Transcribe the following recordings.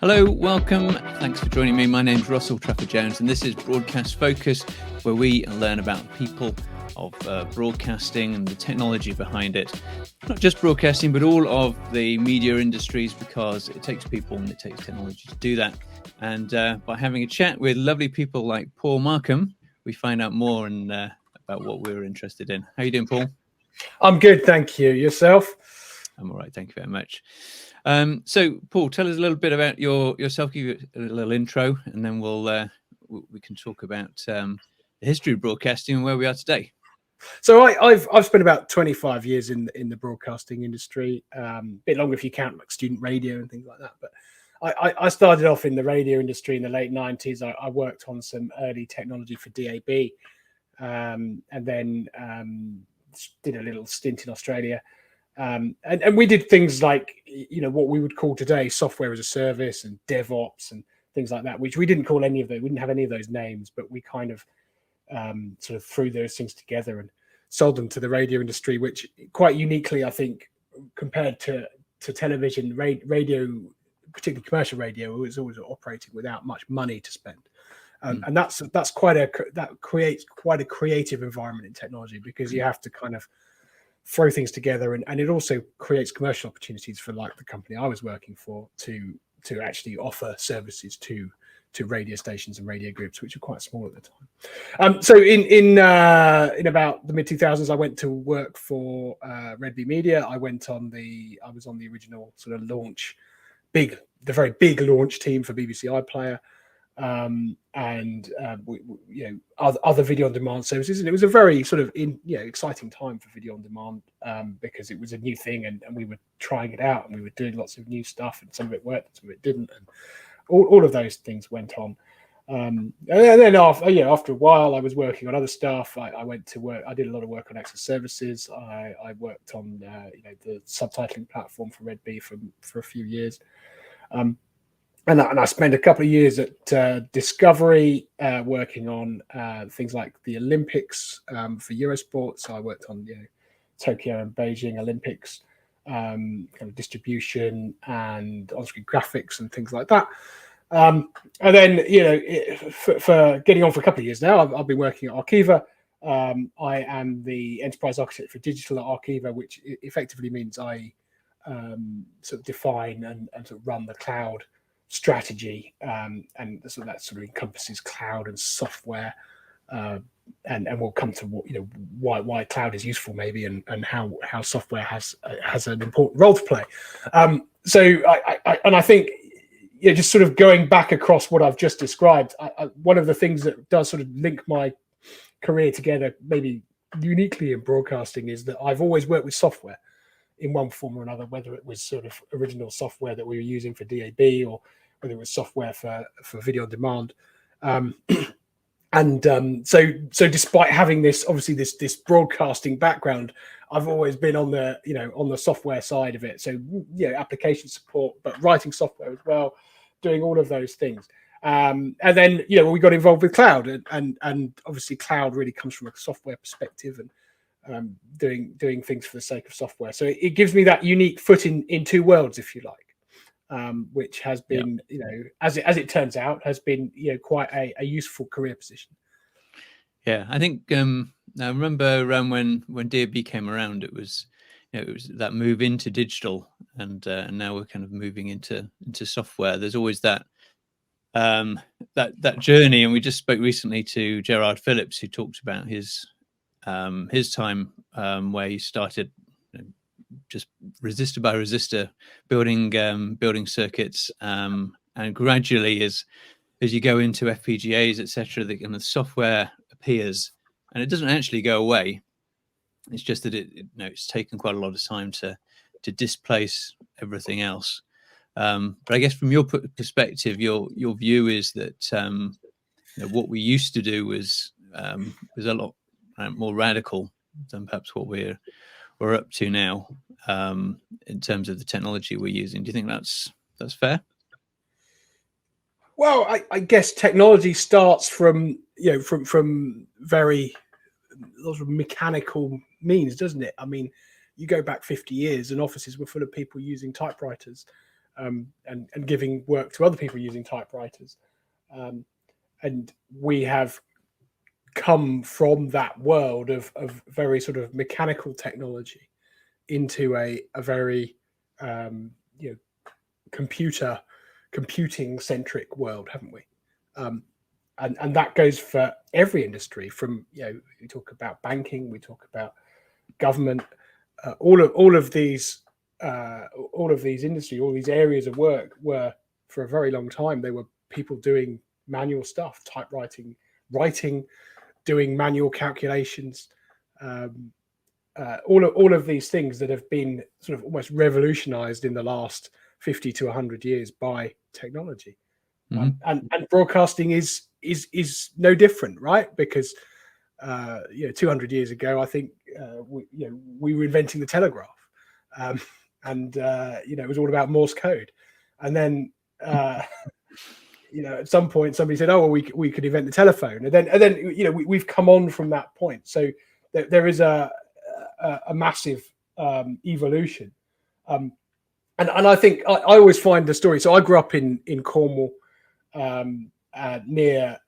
Hello, welcome. Thanks for joining me. My name's Russell Trafford-Jones, and this is Broadcast Focus, where we learn about the people of broadcasting and the technology behind it. Not just broadcasting, but all of the media industries, because it takes people and it takes technology to do that. And by having a chat with lovely people like Paul Markham, we find out more about what we're interested in. How are you doing, Paul? I'm good, thank you. Yourself? I'm all right, thank you very much. So, Paul, tell us a little bit about yourself. Give you a little intro, and then we can talk about the history of broadcasting and where we are today. So, I've spent about 25 years in the broadcasting industry. A bit longer if you count like student radio and things like that. But I started off in the radio industry in the late 90s. I worked on some early technology for DAB, and then did a little stint in Australia. And we did things like, what we would call today software as a service and DevOps and things like that, which we didn't call any of those. We didn't have any of those names, but we kind of sort of threw those things together and sold them to the radio industry, which quite uniquely, I think, compared to television, radio, particularly commercial radio, was always operating without much money to spend. And that creates quite a creative environment in technology, because you have to kind of throw things together, and it also creates commercial opportunities for like the company I was working for to actually offer services to radio stations and radio groups, which were quite small at the time. So in about the mid 2000s, I went to work for Red Bee Media. I was on the original sort of the very big launch team for BBC iPlayer. Other video on demand services, and it was a very sort of exciting time for video on demand, because it was a new thing, and we were trying it out, and we were doing lots of new stuff, and some of it worked, some of it didn't, and all of those things went on. And then after a while, I was working on other stuff. I went to work. I did a lot of work on access services. I worked on the subtitling platform for Red Bee for a few years. And I spent a couple of years at Discovery working on things like the Olympics for Eurosport. So I worked on Tokyo and Beijing Olympics, kind of distribution and on-screen graphics and things like that. And then, for getting on for a couple of years now, I've been working at Arqiva. I am the enterprise architect for digital at Arqiva, which effectively means I sort of define and sort of run the cloud strategy, and so that sort of encompasses cloud and software, and we'll come to why cloud is useful maybe, and how software has an important role to play. So I think just sort of going back across what I've just described, one of the things that does sort of link my career together maybe uniquely in broadcasting is that I've always worked with software in one form or another, whether it was sort of original software that we were using for DAB, or whether it was software for video on demand. So despite having this broadcasting background, I've always been on the software side of it. So application support, but writing software as well, doing all of those things. And then we got involved with cloud, and obviously cloud really comes from a software perspective, and doing things for the sake of software. So it gives me that unique foot in two worlds, if you like, which has been, as it turns out, has been quite a useful career position. Yeah, I think I remember when DAB came around, it was that move into digital, and now we're kind of moving into software. There's always that journey, and we just spoke recently to Gerard Phillips, who talked about his time where he started just resistor by resistor building circuits, and gradually as you go into FPGAs, etc., the software appears, and it doesn't actually go away. It's just that it's taken quite a lot of time to displace everything else. But I guess from your perspective, your view is that what we used to do was a lot more radical than perhaps what we're up to now, in terms of the technology we're using. Do you think that's fair? Well, I guess technology starts from very lots of mechanical means, doesn't it? I mean, You go back 50 years and offices were full of people using typewriters, and giving work to other people using typewriters. And we have come from that world of very sort of mechanical technology into a very computing centric world, haven't we? And that goes for every industry. From we talk about banking, we talk about government, all of these industry, all these areas of work were, for a very long time, they were people doing manual stuff, typewriting, writing, doing manual calculations, all of these things that have been sort of almost revolutionized in the last 50 to 100 years by technology. And broadcasting is no different, right? Because 200 years ago, I think we were inventing the telegraph, and it was all about Morse code. And then at some point somebody said, "Oh, well, we could invent the telephone," and then we've come on from that point. So there is a massive evolution, and I think I always find the story. So I grew up in Cornwall, near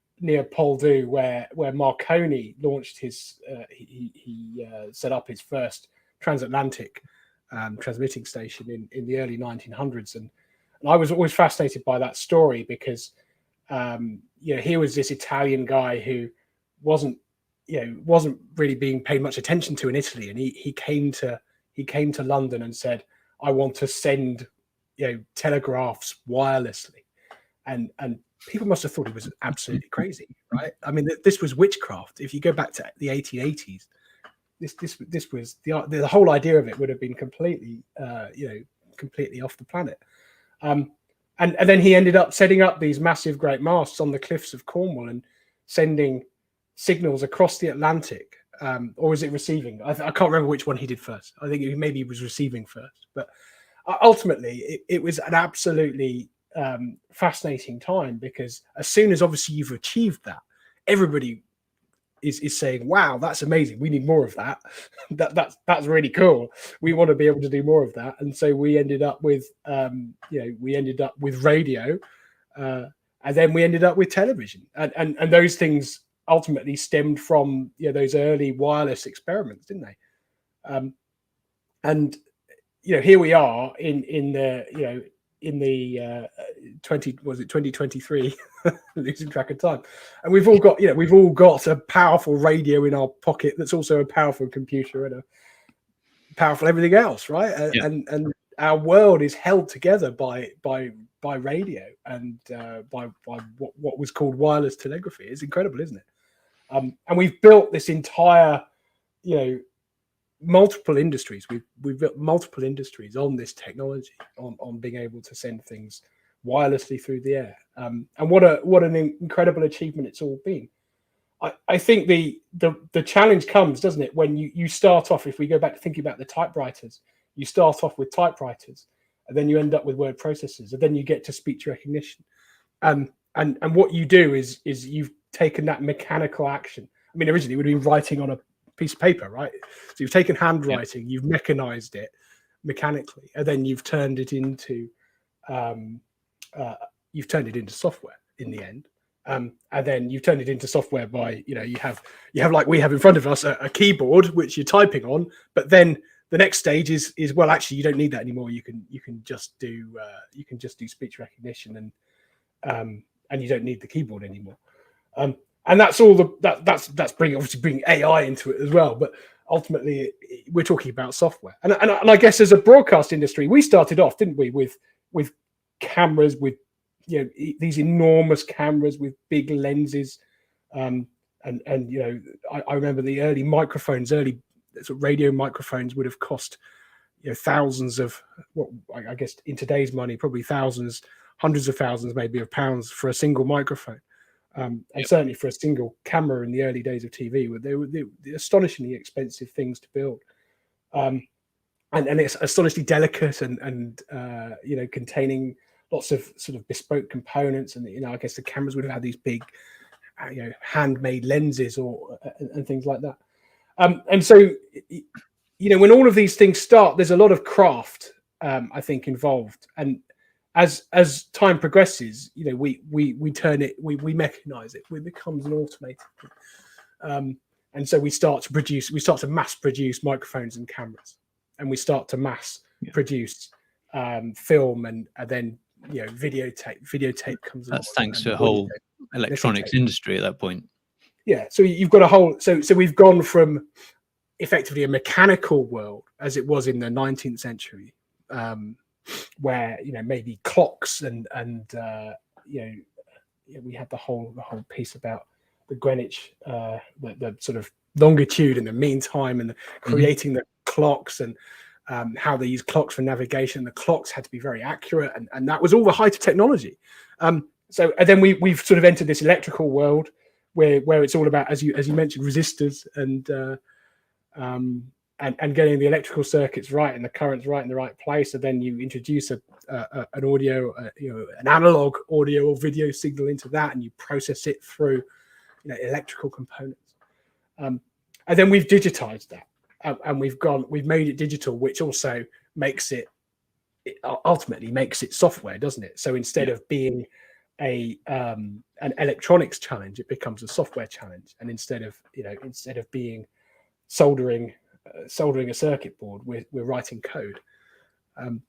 Poldhu, where Marconi launched his he set up his first transatlantic transmitting station in the early 1900s, and I was always fascinated by that story because here was this Italian guy who wasn't really being paid much attention to in Italy, and he came to London and said, "I want to send telegraphs wirelessly," and people must have thought he was absolutely crazy, right? I mean, this was witchcraft. If you go back to the 1880s, this was the whole idea of it would have been completely completely off the planet. And then he ended up setting up these massive great masts on the cliffs of Cornwall and sending signals across the Atlantic, or was it receiving? I can't remember which one he did first. I think maybe he was receiving first, but ultimately it was an absolutely fascinating time, because as soon as obviously you've achieved that, everybody is saying, "Wow, that's amazing. We need more of that. That's really cool. We want to be able to do more of that." And so we ended up with radio, and then we ended up with television, and those things ultimately stemmed from those early wireless experiments, didn't they? And here we are in the 2023 losing track of time, and we've all got a powerful radio in our pocket that's also a powerful computer and a powerful everything else, right? Yeah. And our world is held together by radio and by what was called wireless telegraphy. It's incredible, isn't it? And we've built this entire multiple industries. We've built multiple industries on this technology, on being able to send things wirelessly through the air. And what an incredible achievement it's all been. I think the challenge comes, doesn't it, when you start off, if we go back to thinking about the typewriters, you start off with typewriters, and then you end up with word processors, and then you get to speech recognition. And what you do is you've taken that mechanical action. I mean, originally it would have been writing on a piece of paper, right? So you've taken handwriting, you've mechanized it mechanically, and then you've turned it into software in the end. And then you've turned it into software by you have like we have in front of us a keyboard which you're typing on, but then the next stage is well, actually you don't need that anymore. You can just do speech recognition, and you don't need the keyboard anymore. And that's all that's bringing AI into it as well. But ultimately, we're talking about software. And I guess as a broadcast industry, we started off, didn't we, with cameras, with these enormous cameras with big lenses, and I remember the early microphones, early sort of radio microphones would have cost thousands of, what I guess in today's money, probably thousands, hundreds of thousands, maybe of pounds for a single microphone. And certainly for a single camera in the early days of TV, they were astonishingly expensive things to build, and it's astonishingly delicate and containing lots of sort of bespoke components. And I guess the cameras would have had these big, handmade lenses and things like that. And so when all of these things start, there's a lot of craft, I think, involved. And as time progresses, we turn it, we mechanize it, it becomes an automated thing. And so we start to mass produce microphones and cameras, and we start to mass produce film, and then videotape comes along. That's thanks to a whole electronics industry at that point. Yeah, so you've got a whole, so we've gone from effectively a mechanical world as it was in the 19th century, where maybe clocks and we had the whole piece about the Greenwich, the sort of longitude and the mean time, and creating the clocks, and how they use clocks for navigation. The clocks had to be very accurate, and that was all the height of technology. So and then we've sort of entered this electrical world where it's all about, as you mentioned, resistors and getting the electrical circuits right and the currents right in the right place. And then you introduce an audio, an analog audio or video signal into that, and you process it through electrical components. And then we've digitized that, and we've made it digital, which also ultimately makes it software, doesn't it? So instead of being an electronics challenge, it becomes a software challenge. And instead of being soldering a circuit board, we're writing code. And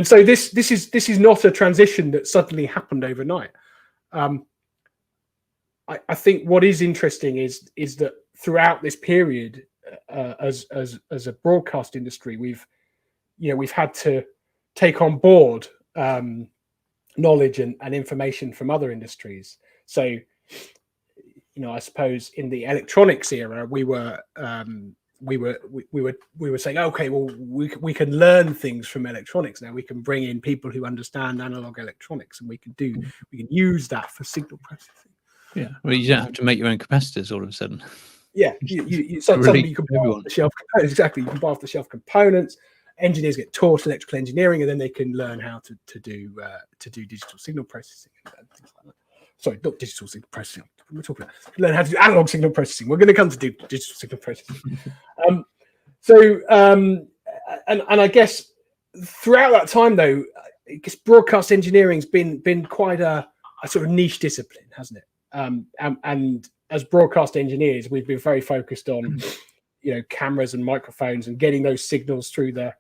so this is not a transition that suddenly happened overnight. I think what is interesting is that throughout this period, as a broadcast industry, we've had to take on board knowledge and information from other industries. So, I suppose in the electronics era, we were saying, okay, well, we can learn things from electronics now. We can bring in people who understand analog electronics, and we can use that for signal processing. Yeah, well, you don't have to make your own capacitors all of a sudden. Yeah, suddenly you can buy off the shelf components. Exactly, you can buy off the shelf components. Engineers get taught electrical engineering, and then they can learn how to do digital signal processing and things like that. Sorry, not digital signal processing. We're talking about learn how to do analog signal processing. We're going to come to do digital signal processing. And I guess throughout that time, though, I guess broadcast engineering's been quite a sort of niche discipline, hasn't it? And as broadcast engineers, we've been very focused on cameras and microphones and getting those signals through the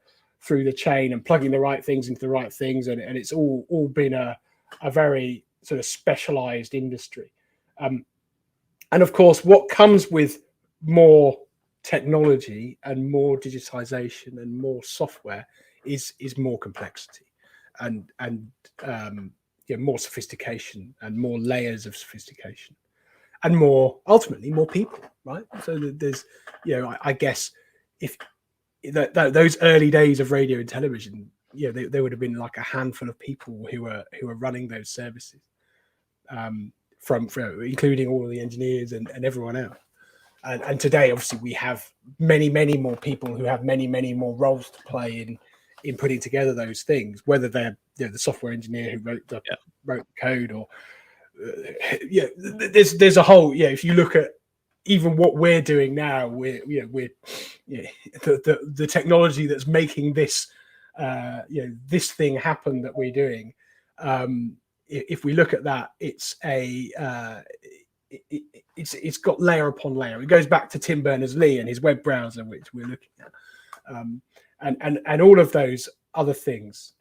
chain and plugging the right things into the right things, and it's all been a very sort of specialized industry. And of course, what comes with more technology and more digitization and more software is more complexity and more sophistication and more layers of sophistication, and ultimately more people, right? So there's, I guess if those early days of radio and television, there would have been like a handful of people who were running those services, from including all of the engineers and everyone else. And today, obviously, we have many more people who have many more roles to play in putting together those things, whether they're the software engineer who wrote the code, or there's a whole, if you look at even what we're doing now, we're the technology that's making this this thing happen that we're doing. If we look at that, it's got layer upon layer. It goes back to Tim Berners-Lee and his web browser, which we're looking at, and all of those other things.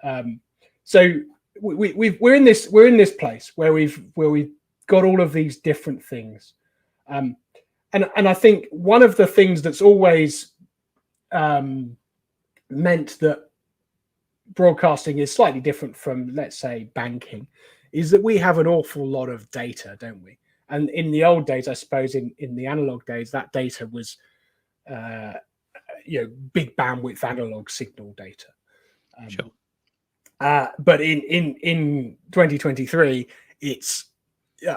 So we're in this place where we've got all of these different things, and I think one of the things that's always meant that broadcasting is slightly different from, let's say, banking, is that we have an awful lot of data, don't we? And in the old days, I suppose in the analog days, that data was big bandwidth analog signal data. Sure. But in 2023, it's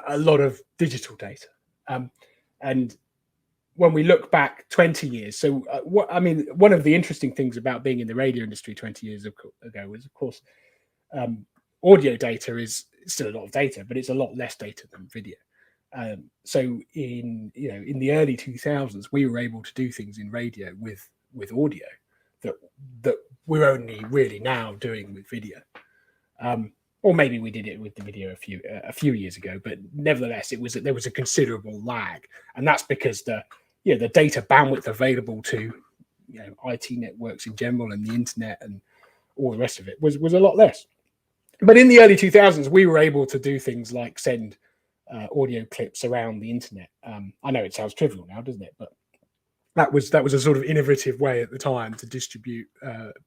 a lot of digital data. And when we look back 20 years, so one of the interesting things about being in the radio industry 20 years ago was, of course, audio data is still a lot of data, but it's a lot less data than video. So in the early 2000s, we were able to do things in radio with with audio that we're only really now doing with video. Or maybe we did it with the video a few years ago, but nevertheless, there was a considerable lag, and that's because the data bandwidth available to IT networks in general and the internet and all the rest of it was a lot less. But in the early 2000s, we were able to do things like send audio clips around the internet. I know it sounds trivial now, doesn't it? But that was a sort of innovative way at the time to distribute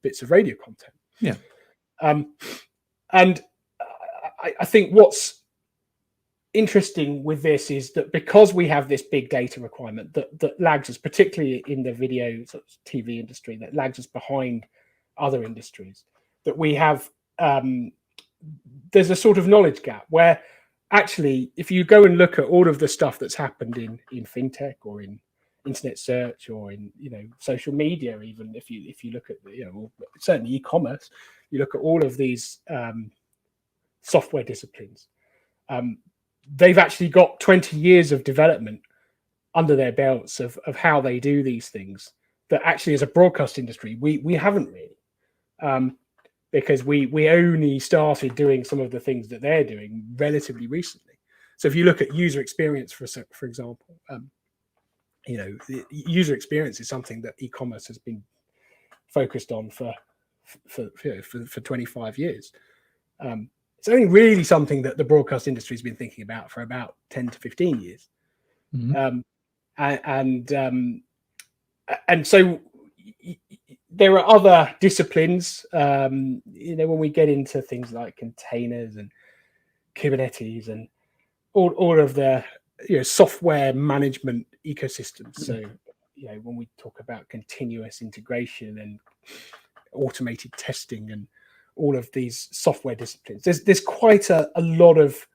bits of radio content. Yeah. And I think what's interesting with this is that because we have this big data requirement that lags us, particularly in the video sort of TV industry, that lags us behind other industries, that we have there's a sort of knowledge gap where actually, if you go and look at all of the stuff that's happened in fintech or in internet search or in social media, even if you look at certainly e-commerce, you look at all of these software disciplines, they've actually got 20 years of development under their belts of how they do these things that actually as a broadcast industry we haven't really, because we only started doing some of the things that they're doing relatively recently. So if you look at user experience for example, the user experience is something that e-commerce has been focused on for 25 years. It's only really something that the broadcast industry has been thinking about for about 10 to 15 years. Mm-hmm. And so there are other disciplines, when we get into things like containers and Kubernetes and all of the software management ecosystems. So when we talk about continuous integration and automated testing and all of these software disciplines, there's quite a lot of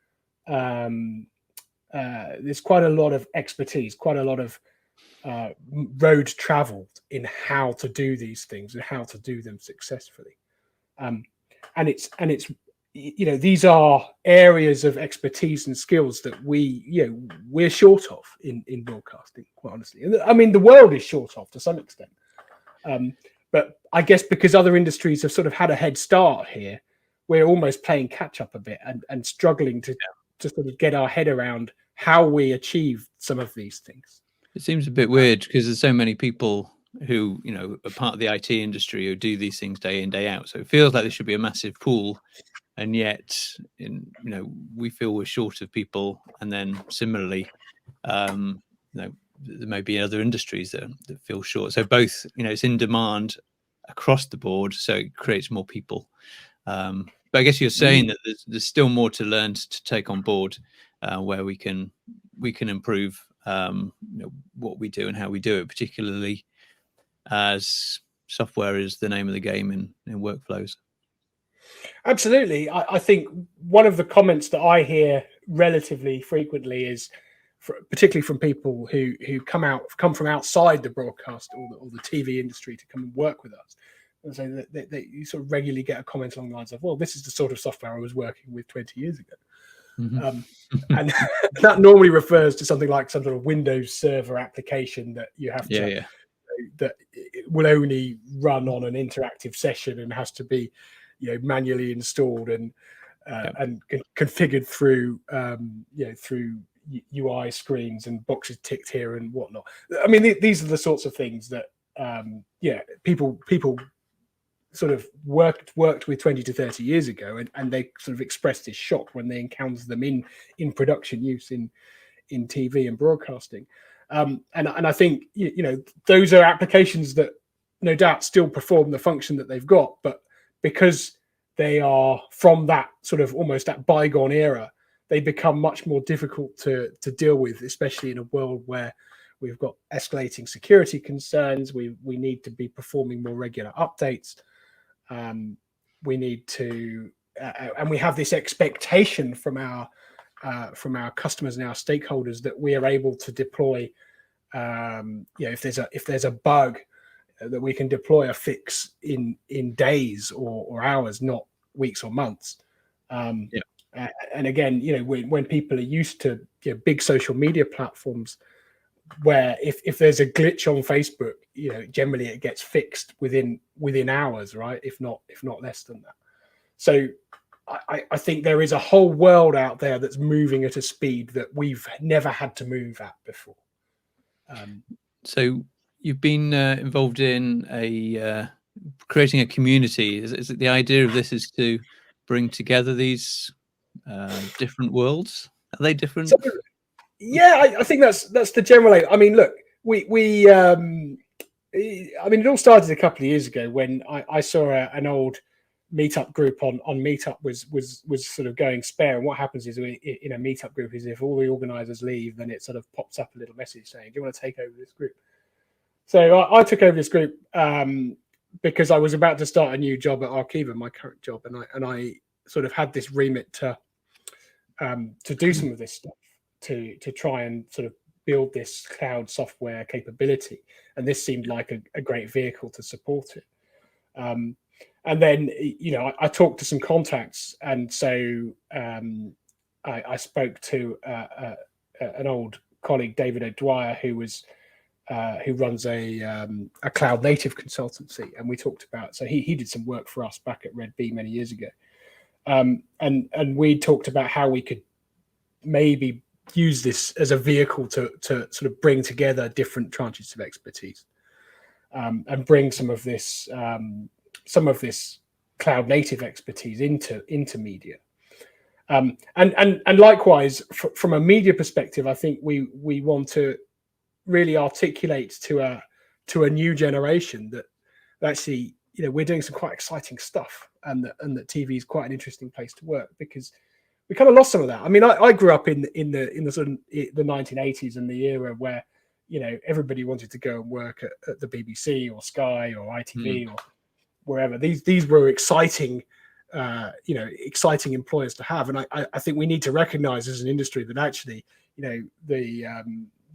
expertise, quite a lot of road traveled in how to do these things and how to do them successfully. And it's these are areas of expertise and skills that we're short of in broadcasting, quite honestly. I mean, the world is short of to some extent. But I guess because other industries have sort of had a head start here, we're almost playing catch up a bit and struggling to sort of get our head around how we achieve some of these things. It seems a bit weird because there's so many people who, are part of the IT industry who do these things day in, day out. So it feels like there should be a massive pool. And yet, we feel we're short of people. And then similarly, there may be other industries that feel short. So both, it's in demand across the board. So it creates more people. But I guess you're saying that there's still more to learn to take on board, where we can improve what we do and how we do it, particularly as software is the name of the game in workflows. Absolutely. I think one of the comments that I hear relatively frequently is, particularly from people who come from outside the broadcast or the TV industry to come and work with us, and so that you sort of regularly get a comment along the lines of, well, this is the sort of software I was working with 20 years ago. Mm-hmm. And that normally refers to something like some sort of Windows Server application that you have to that it will only run on an interactive session and has to be manually installed and configured through through UI screens and boxes ticked here and whatnot. I mean, these are the sorts of things that people sort of worked with 20 to 30 years ago, and they sort of expressed this shock when they encountered them in production use in TV and broadcasting. And I think those are applications that no doubt still perform the function that they've got, but because they are from that sort of almost that bygone era, they become much more difficult to deal with, especially in a world where we've got escalating security concerns. We need to be performing more regular updates. We need to, and we have this expectation from our customers and our stakeholders that we are able to deploy. If there's a bug, that we can deploy a fix in days or hours, not weeks or months. And again, when people are used to big social media platforms where if there's a glitch on Facebook, you know, generally it gets fixed within hours, right? If not less than that. So I think there is a whole world out there that's moving at a speed that we've never had to move at before. So you've been involved in creating a community. Is it the idea of this is to bring together these different worlds? Are they different? So, yeah, I think that's the general aim. I mean, look, I mean, it all started a couple of years ago when I saw an old meetup group on Meetup was sort of going spare. And what happens is in a meetup group is if all the organizers leave, then it sort of pops up a little message saying, "Do you want to take over this group?" So I took over this group because I was about to start a new job at Arkiva, my current job, and I sort of had this remit to do some of this stuff to try and sort of build this cloud software capability, and this seemed like a great vehicle to support it. And then, you know, I talked to some contacts, and so I spoke to an old colleague, David O'Dwyer, who runs a cloud native consultancy, and we talked about. So he did some work for us back at Red Bee many years ago, and we talked about how we could maybe use this as a vehicle to sort of bring together different tranches of expertise, and bring some of this cloud native expertise into media. And likewise, from a media perspective, I think we want to really articulate to a new generation that actually, you know, we're doing some quite exciting stuff, and that TV is quite an interesting place to work, because we kind of lost some of that. I mean, I grew up in the sort of the 1980s and the era where, you know, everybody wanted to go and work at the BBC or Sky or ITV or wherever. These were exciting, you know, exciting employers to have. And I think we need to recognize as an industry that actually, you know,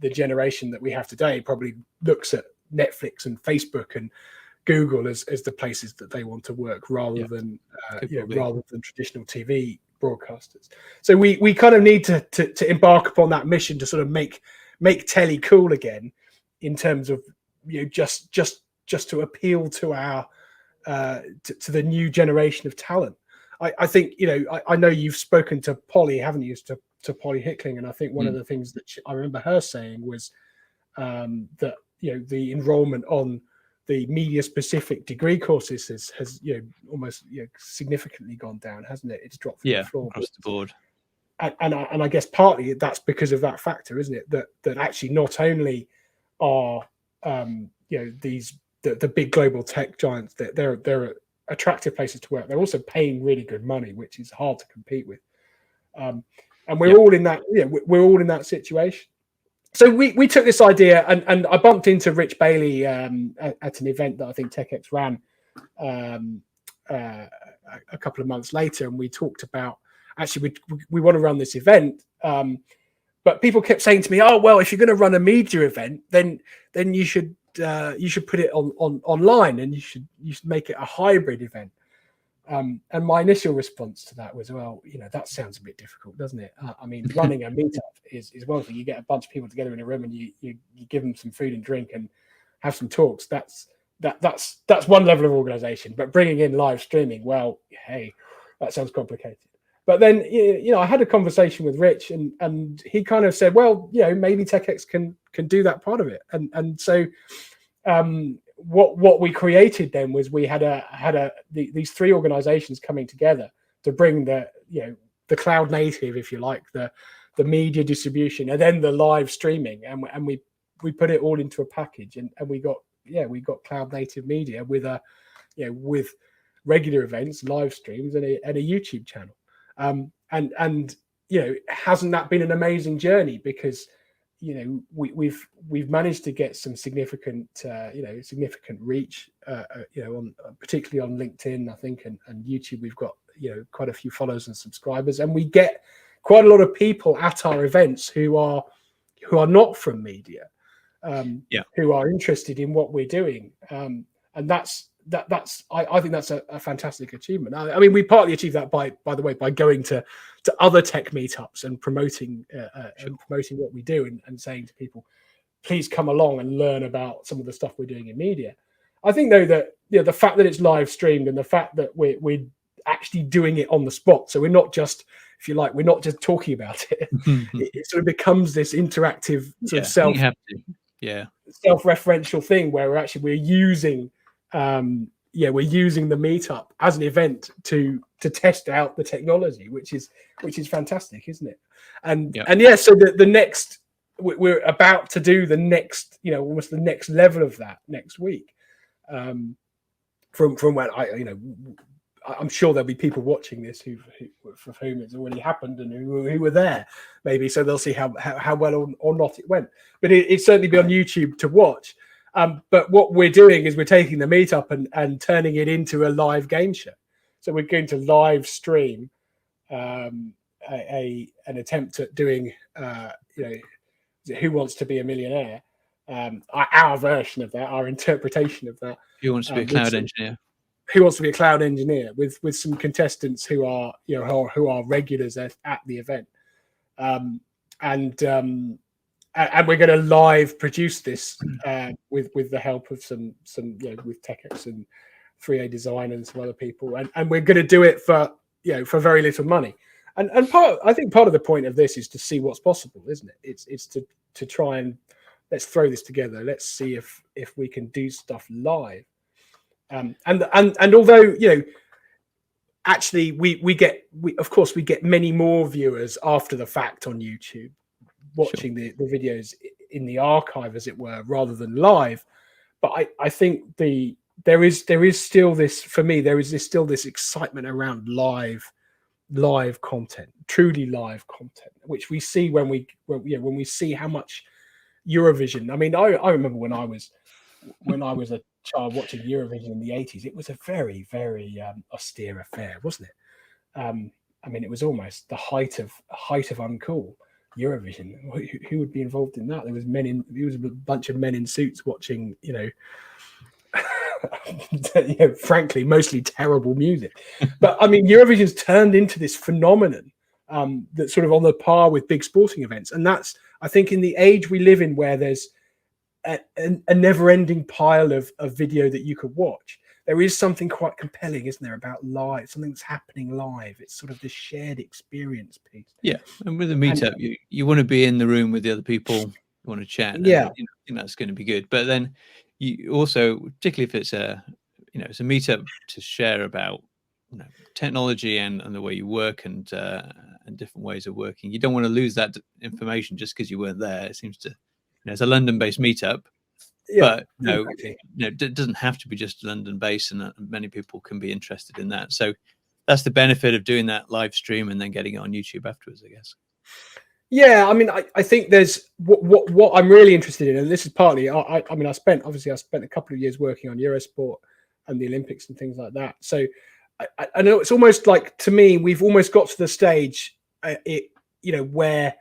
the generation that we have today probably looks at Netflix and Facebook and Google as the places that they want to work, rather than rather than traditional TV broadcasters. So we kind of need to embark upon that mission to sort of make telly cool again, in terms of, you know, just to appeal to our to the new generation of talent. I think, you know, I know you've spoken to Polly, haven't you, to Polly Hickling, and I think one of the things that I remember her saying was that, you know, the enrollment on the media specific degree courses has you know, almost, you know, significantly gone down, hasn't it? It's dropped from the floor across the board. And I guess partly that's because of that factor, isn't it? That actually not only are you know, the big global tech giants, that they're attractive places to work, they're also paying really good money, which is hard to compete with. And we're all in that, you know, we're all in that situation. So we took this idea, and I bumped into Rich Bailey at an event that I think TechX ran a couple of months later, and we talked about, actually we want to run this event, but people kept saying to me, "Oh, well, if you're going to run a media event, then you should put it on online, and you should make it a hybrid event." And my initial response to that was, well, you know, that sounds a bit difficult, doesn't it? I mean, running a meetup is one thing. You get a bunch of people together in a room, and you give them some food and drink and have some talks. That's one level of organization. But bringing in live streaming, well, hey, that sounds complicated. But then, you know, I had a conversation with Rich, and he kind of said, well, you know, maybe TechX can do that part of it. And so what we created then was we had these three organizations coming together to bring the cloud native, if you like, the media distribution, and then the live streaming, and we put it all into a package, and we got cloud native media with with regular events, live streams, and a YouTube channel. And you know, hasn't that been an amazing journey? Because, you know, we've managed to get some significant reach, you know, particularly on LinkedIn, I think, and YouTube. We've got, you know, quite a few followers and subscribers, and we get quite a lot of people at our events who are not from media, who are interested in what we're doing, and I think that's a fantastic achievement. I mean, we partly achieved that by the way, by going to other tech meetups and promoting what we do, and saying to people, please come along and learn about some of the stuff we're doing in media. I think though that the fact that it's live streamed and the fact that we're actually doing it on the spot, so we're not just, if you like, we're not just talking about it. It sort of becomes this interactive sort of self-referential thing where we're using we're using the meetup as an event to test out the technology, which is fantastic, isn't it? And so the next, we're about to do the next, almost the next level of that next week. From when I'm sure there'll be people watching this for whom it's already happened and who were there, maybe, so they'll see how well or not it went. But it's certainly be on YouTube to watch. But what we're doing is we're taking the meetup and turning it into a live game show. So we're going to live stream an attempt at doing, Who Wants to Be a Millionaire? Our version of that, our interpretation of that. Who wants to be a cloud engineer? Who Wants to Be a Cloud Engineer? With some contestants who are who are regulars at the event, and we're going to live produce this with the help of some with TechX and 3A Design and some other people, and we're going to do it for very little money. And I think part of the point of this is to see what's possible, isn't it? It's to try and let's throw this together. Let's see if we can do stuff live. And although actually we get many more viewers after the fact on YouTube, watching the videos in the archive, as it were, rather than live. But I think there is still this, for me, still this excitement around live content, truly live content, which we see when we see how much Eurovision. I mean, I remember when I was a child watching Eurovision in the 80s, it was a very, very austere affair, wasn't it? I mean, it was almost the height of uncool. Eurovision. Who would be involved in that? There was a bunch of men in suits watching, frankly, mostly terrible music. But I mean, Eurovision's turned into this phenomenon that's sort of on the par with big sporting events, and that's, I think, in the age we live in, where there's a never-ending pile of video that you could watch. There is something quite compelling, isn't there, about live, something that's happening live. It's sort of this shared experience piece. Yeah, and with a meetup, you want to be in the room with the other people, you want to chat. And, yeah, that's going to be good. But then you also, particularly if it's it's a meetup to share about technology and the way you work and different ways of working. You don't want to lose that information just because you weren't there. It seems to, it's a London-based meetup. Yeah, but it doesn't have to be just London based, and many people can be interested in that. So that's the benefit of doing that live stream and then getting it on YouTube afterwards, I guess. Yeah, I mean, I think there's what I'm really interested in, and this is partly, I spent a couple of years working on Eurosport and the Olympics and things like that. So I know it's almost like, to me, we've almost got to the stage, where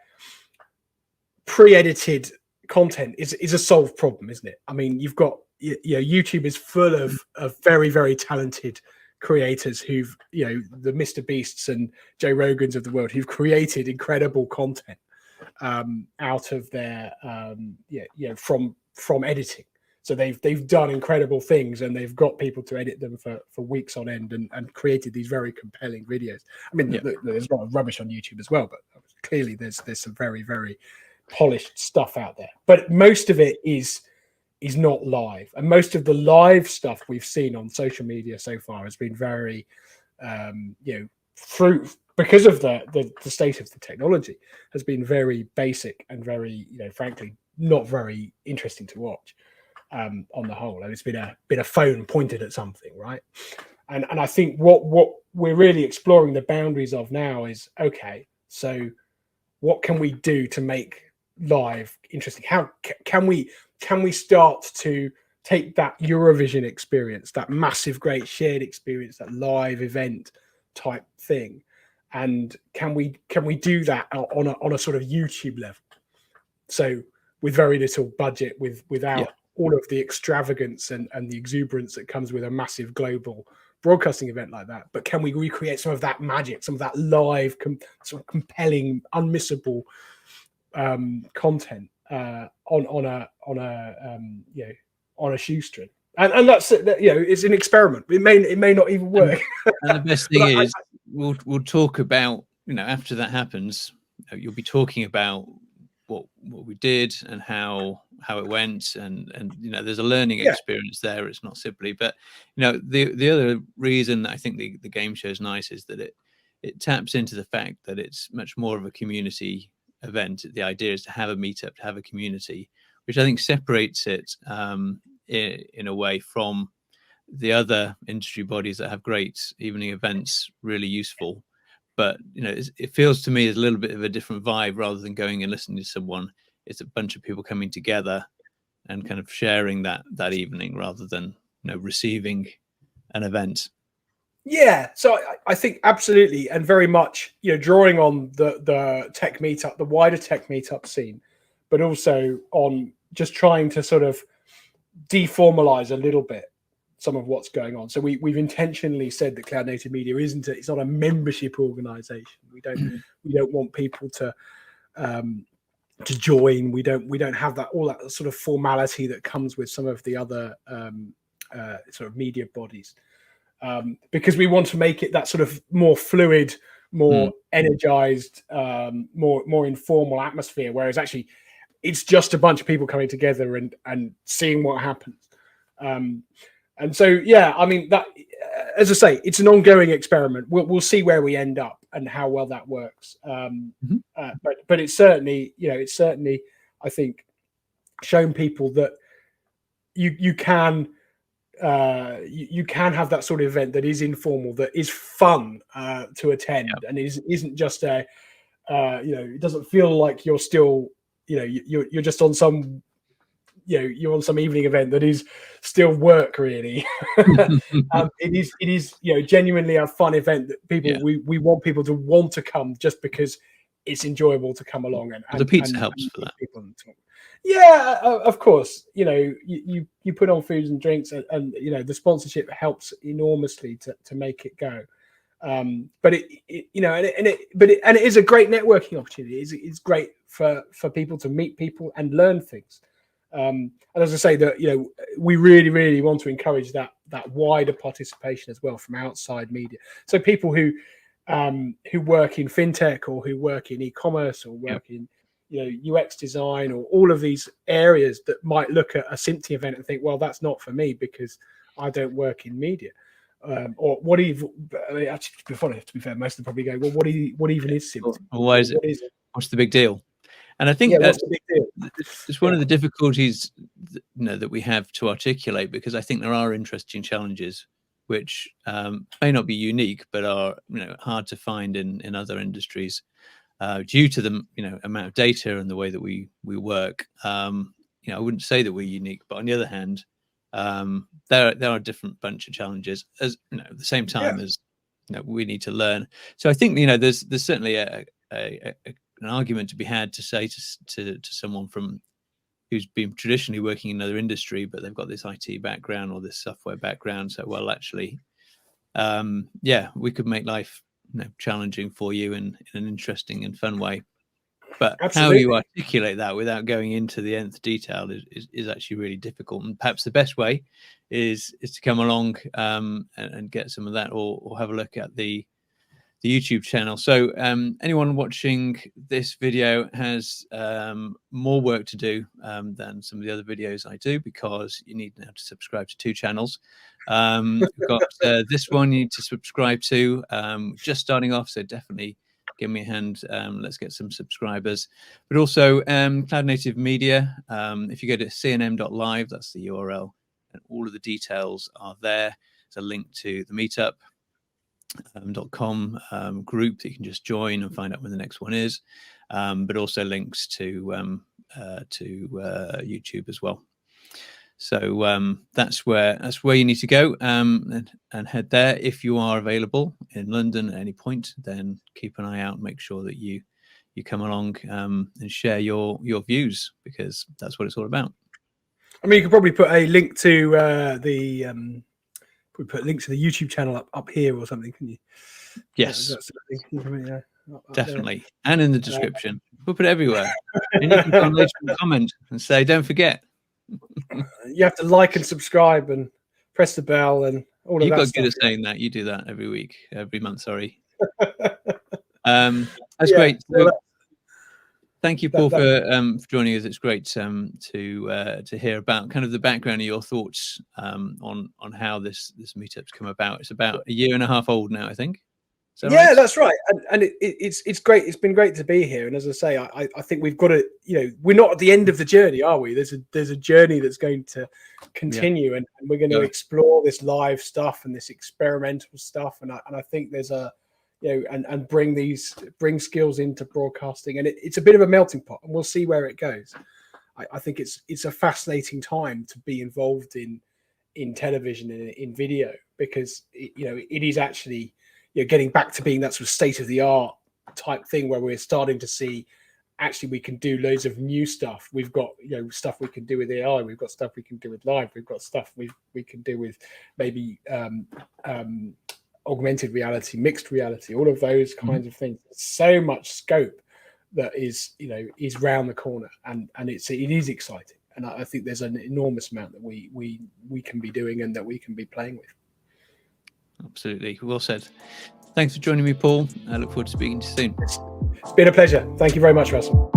pre-edited content is a solved problem, isn't it? I mean, you've got YouTube is full of very, very talented creators who've the Mr. Beasts and Joe Rogans of the world, who've created incredible content out of their from editing. So they've done incredible things, and they've got people to edit them for weeks on end and created these very compelling videos. I mean, there's a lot of rubbish on YouTube as well, but clearly there's some very, very polished stuff out there. But most of it is not live, and most of the live stuff we've seen on social media so far has been very because of the state of the technology, has been very basic and very frankly not very interesting to watch on the whole. And it's been a phone pointed at something, right? And I think what we're really exploring the boundaries of now is, okay, so what can we do to make live interesting? How can we start to take that Eurovision experience, that massive, great shared experience, that live event type thing, and can we do that on a sort of YouTube level? So with very little budget, without all of the extravagance and the exuberance that comes with a massive global broadcasting event like that, but can we recreate some of that magic, some of that live, sort of compelling, unmissable content on a you know, on a shoestring. And that's, you know, it's an experiment. It may not even work. And the best thing is, we'll talk about, you know, after that happens, you'll be talking about what we did and how it went, and you know, there's a learning experience there. It's not simply, but you know, the other reason that I think the game show is nice is that it taps into the fact that it's much more of a community event. The idea is to have a meetup, to have a community, which I think separates it in a way from the other industry bodies that have great evening events, really useful. But you know, it feels to me as a little bit of a different vibe rather than going and listening to someone. It's a bunch of people coming together and kind of sharing that evening rather than, you know, receiving an event. Yeah, so I think absolutely, and very much, you know, drawing on the tech meetup, the wider tech meetup scene, but also on just trying to sort of deformalize a little bit some of what's going on. So we've intentionally said that Cloud Native Media it's not a membership organization. We don't want people to join. We don't have all that sort of formality that comes with some of the other sort of media bodies. Because we want to make it that sort of more fluid, more energized, more informal atmosphere. Whereas actually, it's just a bunch of people coming together and seeing what happens. And so, yeah, I mean, that, as I say, it's an ongoing experiment. We'll see where we end up and how well that works. But it's certainly, you know, I think, shown people that you can have that sort of event that is informal, that is fun to attend, and isn't just a you know, it doesn't feel like you're still, you know, you're just on some, you know, you're on some evening event that is still work, really. It is, you know, genuinely a fun event that people we want people to want to come just because it's enjoyable to come along, and the pizza helps for that. Yeah, of course. You know, you put on foods and drinks, and you know, the sponsorship helps enormously to make it go. But it you know, and it is a great networking opportunity. It's great for people to meet people and learn things. And as I say, that, you know, we really want to encourage that wider participation as well from outside media. So people who work in fintech, or who work in e-commerce, or work in, you know, UX design, or all of these areas that might look at a Simpty event and think, well, that's not for me because I don't work in media. Or what even? I mean, actually, to be fair, most of them probably go, well, what even is Simpty? Why is it? What's the big deal? And I think that's it's one of the difficulties, you know, that we have to articulate, because I think there are interesting challenges which may not be unique, but are, you know, hard to find in other industries due to the, you know, amount of data and the way that we work. You know, I wouldn't say that we're unique, but on the other hand, there are a different bunch of challenges, as you know, at the same time as, you know, we need to learn. So I think, you know, there's certainly an argument to be had to say to someone who's been traditionally working in another industry, but they've got this IT background or this software background. So, well, actually, we could make life, you know, challenging for you in an interesting and fun way. But how you articulate that without going into the nth detail is actually really difficult. And perhaps the best way is to come along and get some of that, or have a look at the YouTube channel. So anyone watching this video has more work to do than some of the other videos I do, because you need now to subscribe to 2 channels. We've got this one you need to subscribe to. Just starting off, so definitely give me a hand. Let's get some subscribers. But also Cloud Native Media. If you go to cnm.live, that's the URL, and all of the details are there. There's a link to the meetup. .com group that you can just join and find out when the next one is, but also links to YouTube as well. So that's where you need to go and head there. If you are available in London at any point, then keep an eye out and make sure that you come along and share your views, because that's what it's all about. I mean, you could probably put a link to we put a link to the YouTube channel up here or something, can you? Yes, definitely, and in the description. We'll put it everywhere. And you can go on later and comment and say, don't forget. You have to like and subscribe and press the bell and all of that. You've got stuff. good at saying that. You do that every month. Sorry. That's great. So, thank you, Paul, for joining us. It's great to hear about kind of the background of your thoughts on how this meetup's come about. It's about 1.5 years old now, I think. Yeah, right? That's right, and it's great. It's been great to be here, and as I say, I think we've got to, we're not at the end of the journey, are we? There's a journey that's going to continue, and we're going to explore this live stuff and this experimental stuff, and I think there's a, and bring skills into broadcasting, and it's a bit of a melting pot, and we'll see where it goes. I think it's a fascinating time to be involved in television and in video, because it is actually, getting back to being that sort of state of the art type thing where we're starting to see actually we can do loads of new stuff. We've got stuff we can do with AI. We've got stuff we can do with live. We've got stuff we can do with maybe augmented reality, mixed reality, all of those kinds of things. So much scope that is round the corner, and it is exciting. And I think there's an enormous amount that we can be doing and that we can be playing with. Absolutely. Well said. Thanks for joining me, Paul. I look forward to speaking to you soon. It's been a pleasure. Thank you very much, Russell.